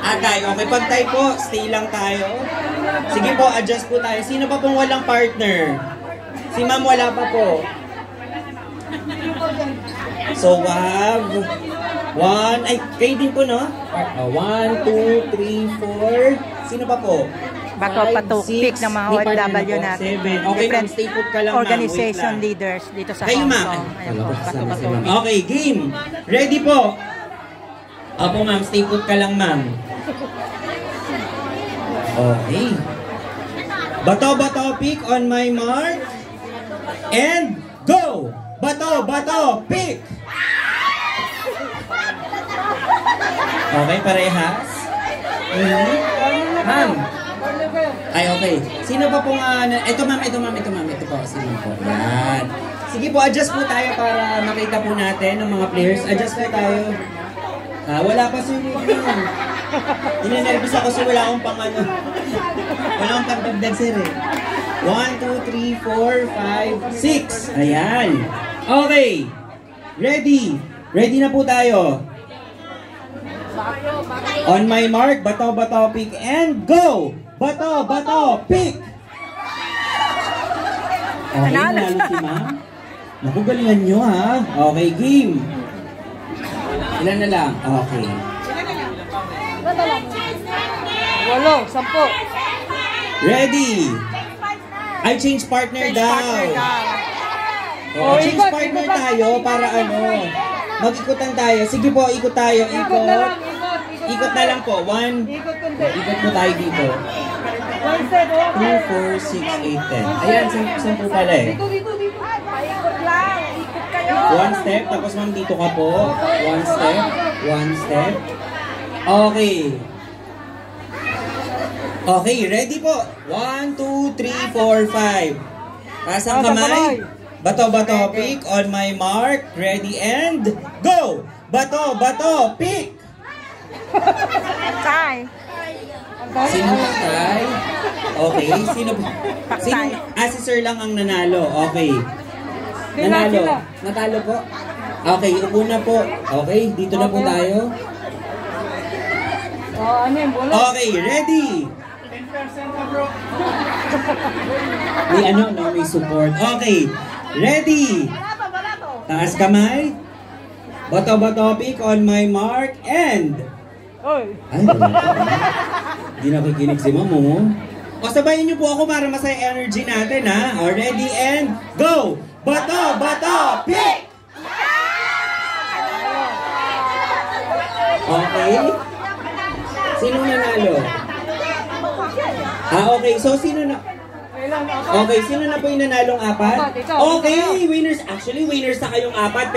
Tayo. Okay, pag tayo po, stay lang tayo. Sige po, adjust po tayo. Sino pa pong walang partner? Si ma'am wala pa po. So, we have one, ay, kayo din po, no? 1, 2, 3, 4. Sino pa po? Bato patukpik ng mga OFW natin. 7. Okay, ma'am, stay put ka lang, ma'am. Organization leaders dito sa Hong Kong. Ayan po, bato patukpik. Okay, game. Ready po. Opo, ma'am, stay put ka lang, ma'am. Okay. Bato, pick on my mark. And go! Bato, pick! Okay, parehas. Ma'am. Ay, okay. Sino pa pong, ito ma'am. Ito po, sino po. Yan. Sige po, adjust po tayo para makita po natin ng mga players. Adjust po tayo. Wala pa sunod yun. Ninenervous ako so wala akong wala akong pagdagdag sir eh. 1, 2, 3, 4, 5, 6. Ayan. Okay. Ready. Ready na po tayo. On my mark, bato, pick, and go! Bato, pick! Okay, nalo si ma'am. Naku, galingan nyo ha. Okay, game. Ilan na lang? Okay. 8, 10. Ready! I change partner daw. Change partner tayo para mag-ikutan tayo. Sige po, ikot tayo. Ikot na lang po. 1. Ikot po tayo dito. 2, 4, 6, 8, 10. Ayan, 10 po pala eh. One step, tapos ma'am dito ka po. One step. Okay. Okay, ready po. 1, 2, 3, 4, 5. Taas ang kamay. Bato, pick. On my mark. Ready and go! Bato, pick! Tay. Sino tay? Okay, sino? Si sir lang ang nanalo. Okay. Natalo po. Okay, upo na po. Okay, dito na po tayo. Okay, ready? May support. Okay, ready? Taas kamay. Bato, pick on my mark and... Ay, wala pa. Hindi nakikinig si ma'am, oh. O, sabayin niyo po ako para masaya energy natin, ha? O, ready and go! Bato, pick! Okay. Sinong nanalo? Okay. So, sino na... Okay, sino na po yung nanalong 4? Okay, winners. Actually, winners na kayong 4,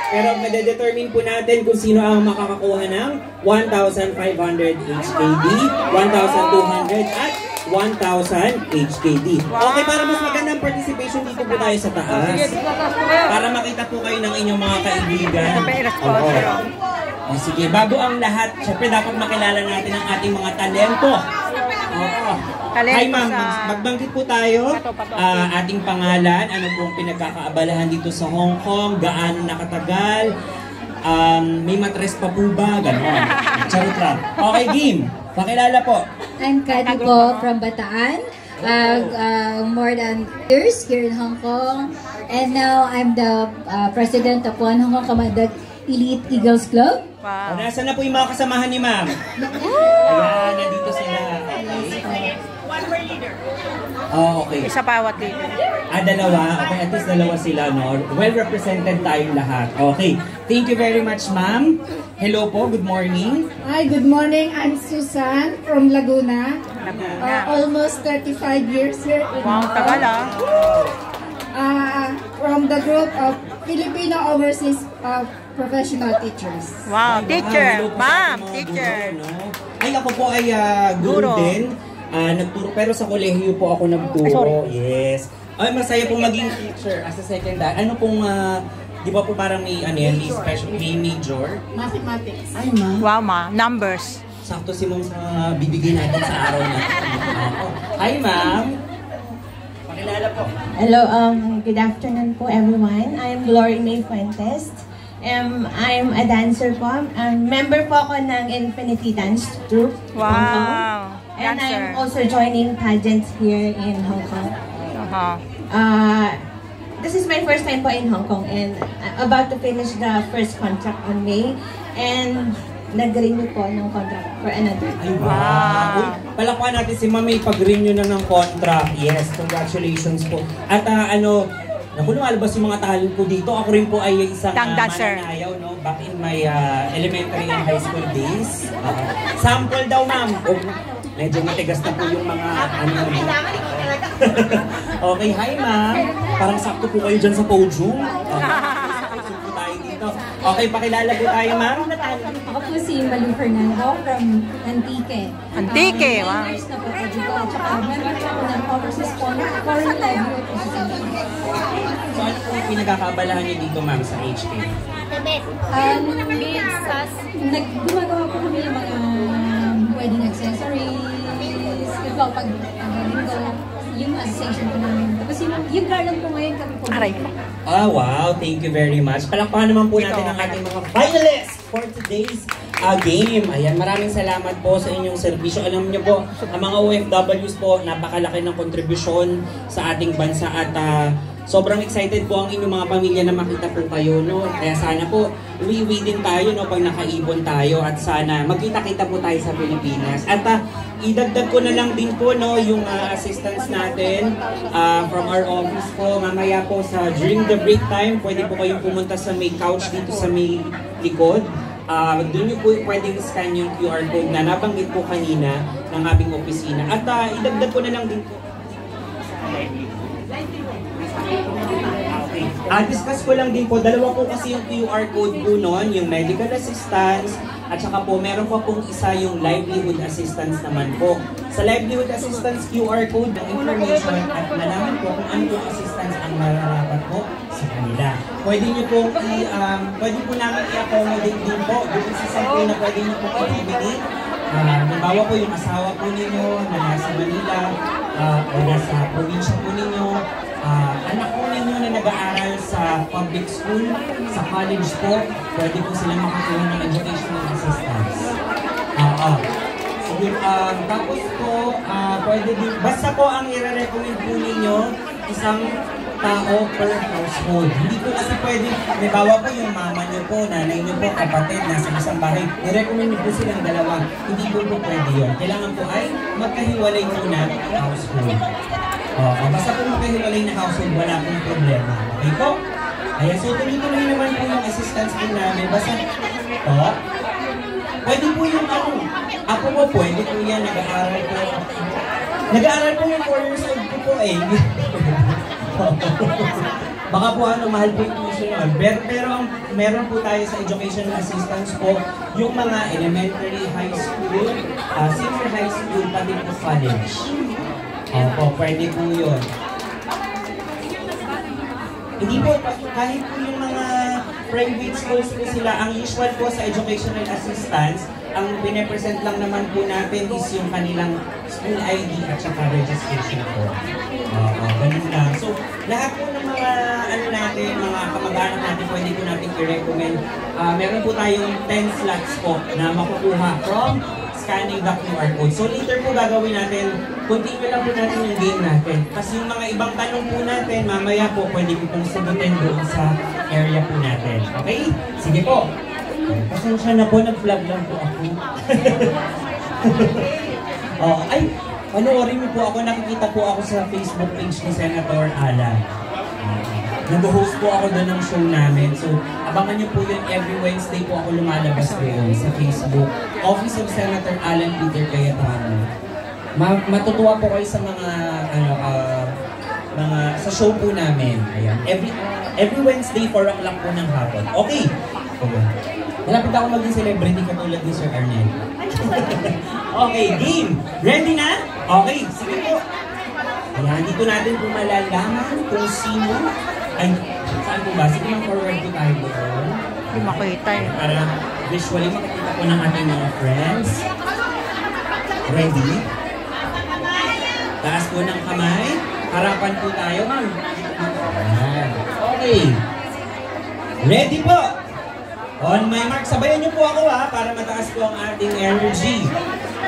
pero made-determine po natin kung sino ang makakakuha ng 1,500 HKD, 1,200 at 1,000 HKD. Okay, para mas magandang participation dito po tayo sa taas. Para makita po kayo ng inyong mga kaibigan. Sige, bago ang lahat, syempre dapat makilala natin ang ating mga talento. Hi ma'am, magbanggit po tayo. Ating pangalan, ano pong pinagkakaabalahan dito sa Hong Kong, gaano nakatagal, may matres pa po ba, gano'n. Charot lang. Okay, game. Pakilala po. I'm Kati po from Bataan. More than years here in Hong Kong. And now I'm the president of One Hong Kong Kamandag Elite Eagles Club. Wow. Nasaan na po yung mga kasamahan ni ma'am? Ayan, nandito sila. One more leader. Okay. Isa bawat leader. Dalawa. Okay, at least dalawa sila, no? Well represented tayong lahat. Okay. Thank you very much, ma'am. Hello po, good morning. Hi, good morning. I'm Susan from Laguna. Almost 35 years here. Wow, tagal From the group of Filipino Overseas Professional Teachers. Wow, teacher. Ma'am, teacher. Ay, ako po ay guru din. Nagturo, pero sa kolehiyo po ako nagturo. Yes. Ay, masaya po maging teacher as a second dad. Ano pong, di ba po parang may, may special, may major? Mathematics. Ay, ma'am. Wow, ma. Numbers. Sakto si ma'am sa bibigay natin sa araw na. Hi, ma'am. Pakilala po. Hello, good afternoon po everyone. I am Glory May Fuentes I'm a dancer po. Member po ako ng Infinity Dance Troupe. Wow! Hong Kong. And Dancer. I'm also joining pageants here in Hong Kong. This is my first time po in Hong Kong and about to finish the first contract on May. And nag-renew po ng contract for another. Ay, wow! Uy, palakpan natin si Ma'am, may pag-renew na ng contract. Yes, congratulations po. At naku, lumalabas yung mga talent ko dito. Ako rin po ay isang dancer. mananayaw, no? Back in my elementary and high school days. Sample daw, Ma'am. Oh, medyo matigas na po yung mga Okay, hi Ma'am. Parang sakto po kayo dyan sa podium. Po tayo dito. Okay, pakilala po tayo, Ma'am. Ako po si Malu Fernando from Antique. Antique, wow. Nurse na po po dito. At saka member po ako ng Overseas Foreign Livelihood Association. So, ano po yung pinagkakabalahan niyo dito, Ma'am, sa HK? Gumagawa po kami ng mga wedding accessories. Ito pag linggo, yung association ko namin. Tapos yung garland po ngayon kami po. Aray po. Wow, thank you very much. Palakpakan naman po natin ang ating mga finalists for today's game. Ayan, maraming salamat po sa inyong serbisyo. Alam niyo po, ang mga OFWs po, napakalaki ng kontribusyon sa ating bansa at sobrang excited po ang inyong mga pamilya na makita po kayo, no? Kaya sana po, uwi-uwi din tayo, no? Pag nakaibon tayo at sana magkita-kita po tayo sa Pilipinas. At idagdag ko na lang din po, no, yung assistance natin from our office po. Mamaya po during the break time, pwede po kayong pumunta sa may couch dito sa may likod. Doon nyo po pwedeng scan yung QR code na nabanggit po kanina ng aming opisina. At idagdag ko na lang din po. Discuss ko lang din po, dalawa po kasi yung QR code po nun, yung medical assistance, at saka po meron pa pong isa yung livelihood assistance naman po. Sa livelihood assistance QR code, ng information at malaman po kung ano po assistance ang mararapat po sa kanila. Pwede nyo po pwede po namin i-accommodate din po, doon sa sample na pwede nyo po i-accommodate. Nabawa po yung asawa po ninyo na nasa Manila o nasa probinsya po ninyo. Anak po ninyo na nag-aaral sa public school, sa college po, pwede po silang makakuha ng educational assistance. Tapos po, pwede din, basta po ang i-recommend po ninyo, isang tao per household. Hindi po kasi pwede, may bawa po yung mama niyo po, nanay niyo po, kapatid, nasa isang bahay, i-recommend niyo po silang dalawa. Hindi po pwede yun. Kailangan po ay magkahiwalay muna household. Basta po makahiwalay na household, wala pong problema. Okay po? Ayan, so tuloy-tuloy naman po yung assistance po namin. Basta, pwede po yung ako po pwede po yan, nag-aaral po. Nag-aaral po yung 4 years old po eh. Baka po mahal po yung tuition yun. Pero meron po tayo sa educational assistance po, yung mga elementary, high school, senior high school, pati po college. Opo, pwede po yun. Hindi po, kahit po yung mga private schools po sila, ang usual po sa educational assistance, ang pinapresent lang naman po natin is yung kanilang school ID at saka registration po. Ganun lang. So, lahat po ng mga natin, mga kamag-anak natin, pwede po natin i-recommend. Meron po tayong 10 slots po na makukuha from scanning the QR code. So later po gagawin natin, continue lang po natin yung game natin. Kasi yung mga ibang tanong po natin, mamaya po pwede po pong sagutin doon sa area po natin. Okay? Sige po. Pasensya na po, nag-vlog lang po ako. Panoorin niyo po ako, nakikita po ako sa Facebook page ni Senator Alan. Nag-host po ako doon ng show namin. So, abangan niyo po yun, every Wednesday po ako lumalabas doon sa Facebook. Office of Senator Alan Peter Cayetano. Matutuwa po kayo sa mga, sa show po namin. Ayan. Every Wednesday, 4 o'clock po ng hapon. Okay. Malapit ako maging celebrity katulad ni Sir Arnel. Okay, game. Ready na? Okay, sige po. Ayan, dito natin po malalaman kung sino. Ay, saan po ba? Sige, forward po tayo doon. Hindi makita eh. Para visually makikita po ng ating mga friends. Ready? Taas po ng kamay. Harapan po tayo, ma'am. Ayan. Okay. Ready po? On my mark, sabayan niyo po ako para mataas po ang ating energy.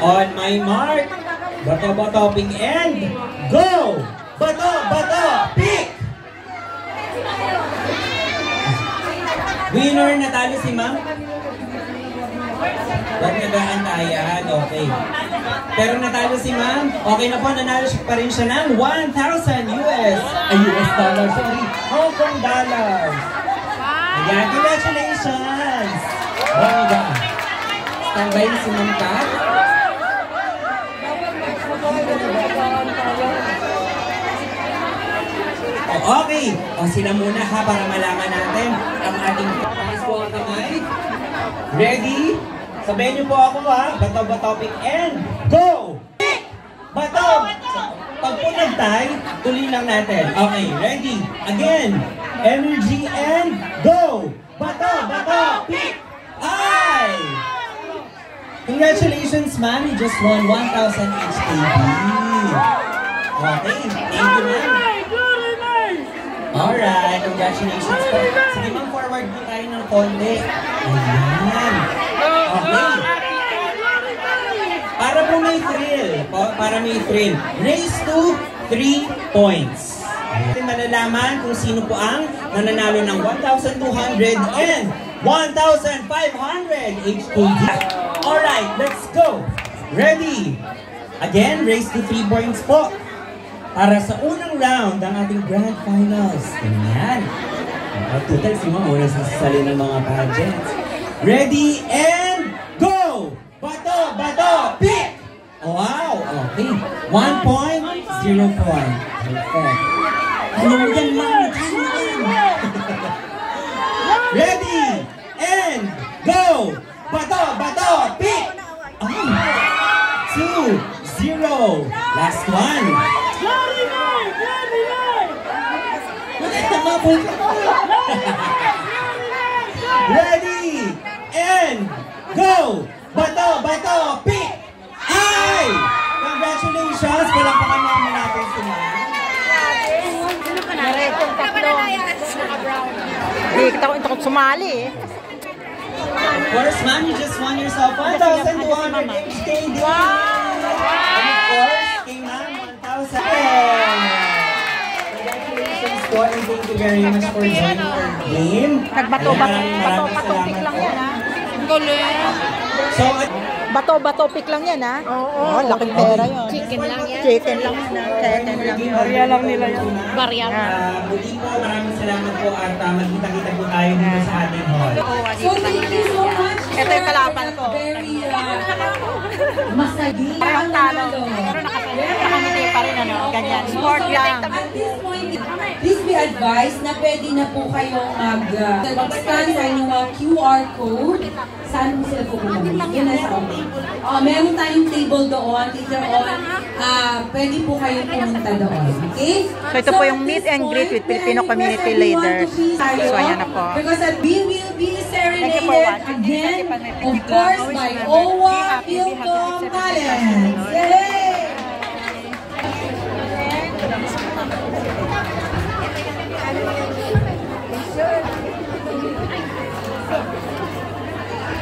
On my mark, bato, ping, and go! Bato, pick! Winner, natalo si ma'am? Huwag nag-aantayan, okay. Pero natalo si ma'am, okay na po, nanalo pa rin siya ng 1,000 US. US dollars, sorry, Hong Kong dollars. Ayan, congratulations! Bongga. Standby na si Ma'am Kat. Okay, sila muna para malaman natin ang ating taas po ang kamay. Ready? Sabihin niyo po ako bato, pick, and go! Bato! Pag po nagtay, tuloy lang natin. Okay, ready? Again, energy and go! Bato, pick! Ay! Congratulations, ma'am. You just won 1,000 HKD. Okay, thank you, ma'am. Alright, congratulations po. Sige, ma'am, forward po tayo ng konti. Ayan. Okay. Para po may thrill. Race to 3 points. Malalaman kung sino po ang nananalo ng 1,200 and 1,500 HKD. Alright, let's go. Ready? Again, race to 3 points po. Para sa unang round ng ating grand finals. Ganyan. Total si Ma'am una sasali ng mga pageants. Ready and go! Bato, pick! Wow, okay. 1 point, 0 point. Perfect. Ano yan, Ma'am? Ready and go! Bato, pick! 2, 0. Last one. Ready and go! Bato, pick! Ay! Congratulations! Palakpakan naman natin sila. Kita ko ito sumali eh. Of course, ma'am, you just won yourself 1,200 HKD. Wow! And of course, kay ma'am, 1,000. Congratulations po and thank you very much for joining our game. Bato-pick lang yan ha. So, Bato-pick lang yan ha. Oo. Laking pera yun. Chicken lang yan. Chicken lang yan. Barya lang nila yun. Barya. Muli po, maraming salamat po at magkita-kita po tayo dito sa ating hall. So thank you so much. Ito yung kalaban ko. Very masagi. Parang talo. Pero nakamiti pa rin ano. Ganyan. Sport lang. At this point, please be advised na pwede na po kayong mag-scan sa inyong QR code. Saan mo sila po kumamit? Yun na sa amin. Meron tayong table doon. Later on, pwede po kayong pumunta doon. Okay? So ito po yung meet and greet with Filipino community leaders. So ayan na po. Because we will be serenaded again, of course, by OWA Philcom Talents.